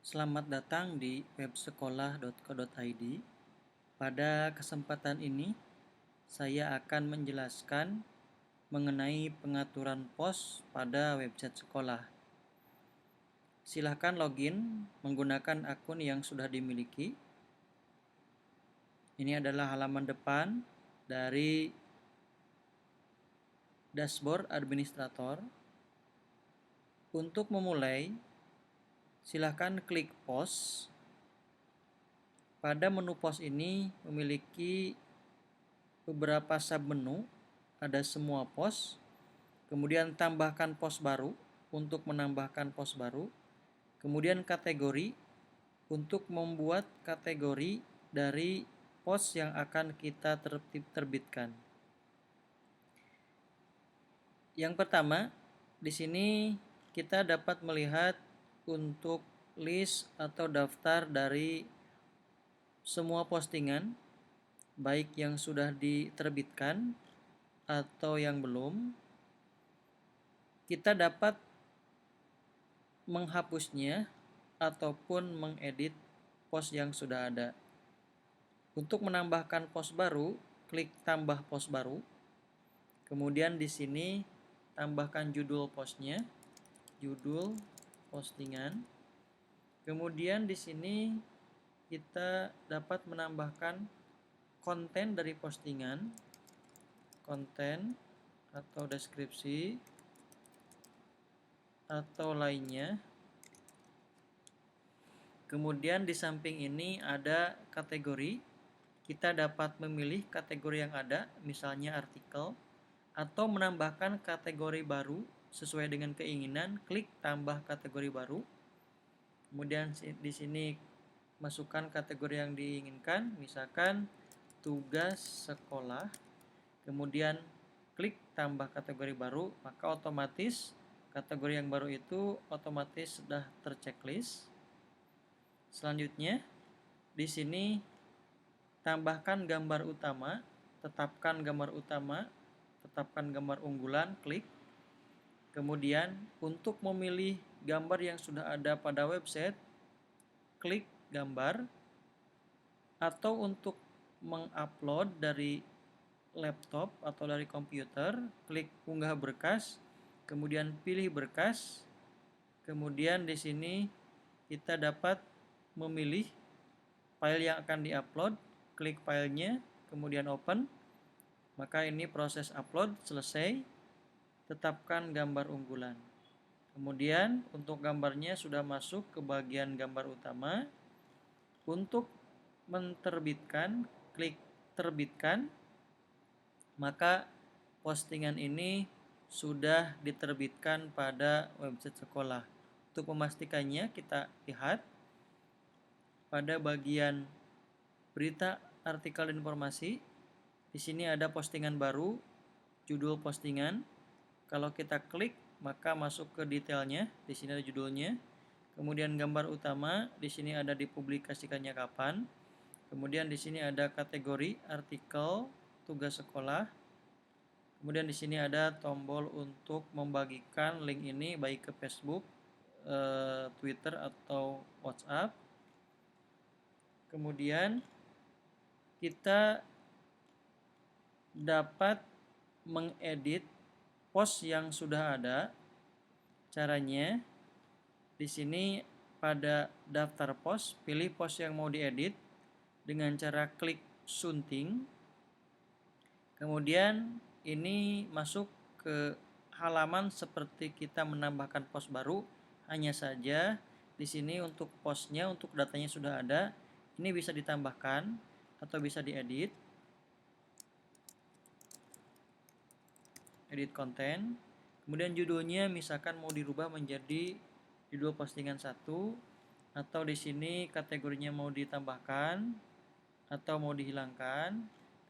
Selamat datang di websekolah.co.id. Pada kesempatan ini, saya akan menjelaskan mengenai pengaturan pos pada website sekolah. Silahkan login menggunakan akun yang sudah dimiliki. Ini adalah halaman depan dari dashboard administrator. Untuk memulai, silahkan klik pos. Pada menu pos ini memiliki beberapa submenu, ada semua pos, kemudian tambahkan pos baru untuk menambahkan pos baru, kemudian kategori untuk membuat kategori dari pos yang akan kita terbitkan. Yang pertama, di sini kita dapat melihat untuk list atau daftar dari semua postingan, baik yang sudah diterbitkan atau yang belum. Kita dapat menghapusnya ataupun mengedit pos yang sudah ada. Untuk menambahkan pos baru, klik tambah pos baru. Kemudian di sini tambahkan judul posnya, judul postingan. Kemudian di sini kita dapat menambahkan konten dari postingan, konten atau deskripsi atau lainnya. Kemudian di samping ini ada kategori. Kita dapat memilih kategori yang ada, misalnya artikel, atau menambahkan kategori baru sesuai dengan keinginan. Klik tambah kategori baru. Kemudian di sini masukkan kategori yang diinginkan, misalkan tugas sekolah. Kemudian klik tambah kategori baru, maka otomatis kategori yang baru itu otomatis sudah terchecklist. Selanjutnya, di sini tambahkan gambar utama, tetapkan gambar utama, tetapkan gambar unggulan, klik. Kemudian untuk memilih gambar yang sudah ada pada website, klik gambar. Atau untuk mengupload dari laptop atau dari komputer, klik unggah berkas, kemudian pilih berkas. Kemudian di sini kita dapat memilih file yang akan diupload, klik filenya, kemudian open. Maka ini proses upload selesai. Tetapkan gambar unggulan. Kemudian untuk gambarnya sudah masuk ke bagian gambar utama. Untuk menerbitkan, klik terbitkan. Maka postingan ini sudah diterbitkan pada website sekolah. Untuk memastikannya, kita lihat pada bagian berita, artikel, dan informasi. Di sini ada postingan baru, judul postingan. Kalau kita klik, maka masuk ke detailnya. Di sini ada judulnya. Kemudian gambar utama, di sini ada dipublikasikannya kapan. Kemudian di sini ada kategori artikel, tugas sekolah. Kemudian di sini ada tombol untuk membagikan link ini baik ke Facebook, Twitter atau WhatsApp. Kemudian kita dapat mengedit pos yang sudah ada. Caranya di sini pada daftar pos, pilih pos yang mau diedit dengan cara klik sunting. Kemudian ini masuk ke halaman seperti kita menambahkan pos baru. Hanya saja di sini untuk posnya, untuk datanya sudah ada. Ini bisa ditambahkan atau bisa diedit. Edit konten. Kemudian judulnya misalkan mau dirubah menjadi judul postingan 1, atau di sini kategorinya mau ditambahkan atau mau dihilangkan.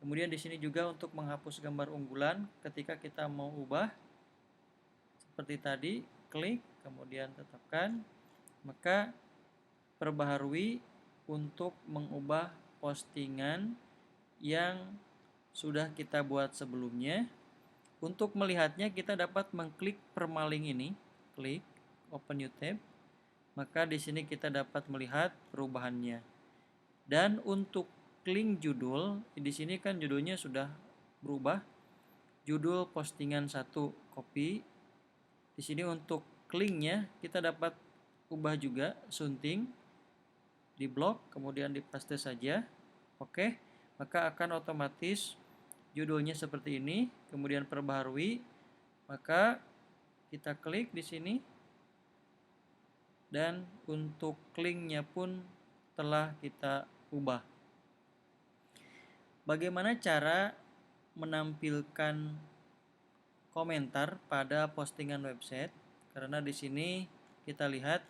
Kemudian di sini juga untuk menghapus gambar unggulan ketika kita mau ubah. Seperti tadi, klik kemudian tetapkan. Maka perbaharui untuk mengubah postingan yang sudah kita buat sebelumnya. Untuk melihatnya kita dapat mengklik permaling ini, klik open new tab. maka di sini kita dapat melihat perubahannya. Dan untuk link judul, di sini kan judulnya sudah berubah. Judul postingan 1 copy. Di sini untuk linknya kita dapat ubah juga, sunting di blok, kemudian dipaste saja. Oke, maka akan otomatis judulnya seperti ini, kemudian perbaharui. Maka kita klik di sini dan untuk linknya pun telah kita ubah. Bagaimana cara menampilkan komentar pada postingan website? Karena di sini kita lihat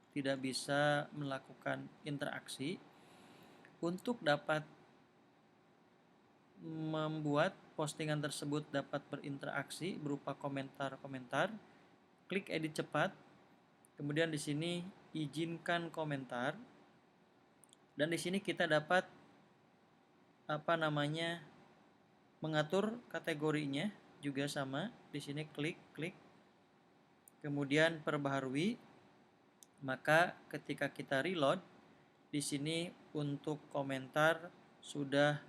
tidak bisa melakukan interaksi. Untuk dapat membuat postingan tersebut dapat berinteraksi berupa komentar-komentar, klik edit cepat, kemudian di sini izinkan komentar, dan di sini kita dapat mengatur kategorinya juga sama. Di sini klik, kemudian perbaharui. Maka ketika kita reload, di sini untuk komentar sudah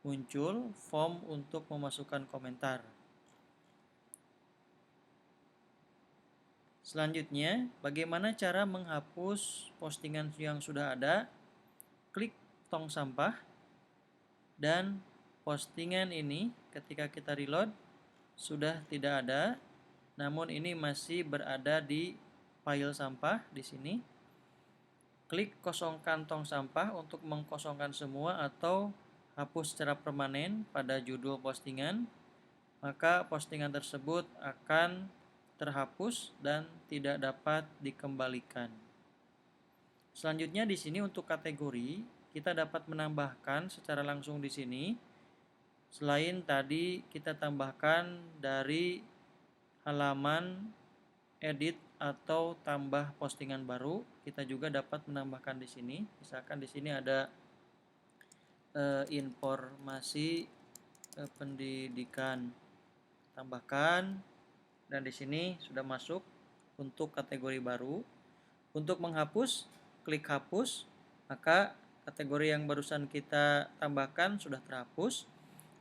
muncul form untuk memasukkan komentar. Selanjutnya, bagaimana cara menghapus postingan yang sudah ada? Klik tong sampah, dan postingan ini ketika kita reload sudah tidak ada, namun ini masih berada di file sampah di sini. Klik kosongkan tong sampah untuk mengkosongkan semua atau hapus secara permanen pada judul postingan, maka postingan tersebut akan terhapus dan tidak dapat dikembalikan. Selanjutnya di sini untuk kategori kita dapat menambahkan secara langsung di sini. Selain tadi kita tambahkan dari halaman edit atau tambah postingan baru, kita juga dapat menambahkan di sini. Misalkan di sini ada informasi pendidikan, tambahkan, dan di sini sudah masuk untuk kategori baru. Untuk menghapus, klik hapus, maka kategori yang barusan kita tambahkan sudah terhapus.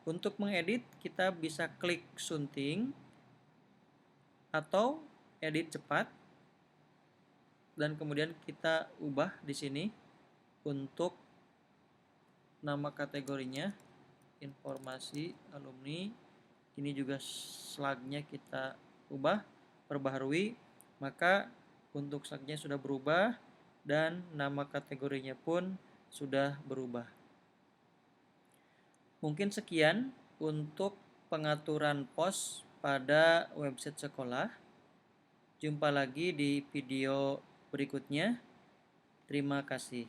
Untuk mengedit, kita bisa klik sunting atau edit cepat, dan kemudian kita ubah di sini untuk nama kategorinya informasi alumni. Ini juga slagnya kita ubah, perbaharui, maka untuk slagnya sudah berubah dan nama kategorinya pun sudah berubah. Mungkin sekian untuk pengaturan post pada website sekolah. Jumpa lagi di video berikutnya. Terima kasih.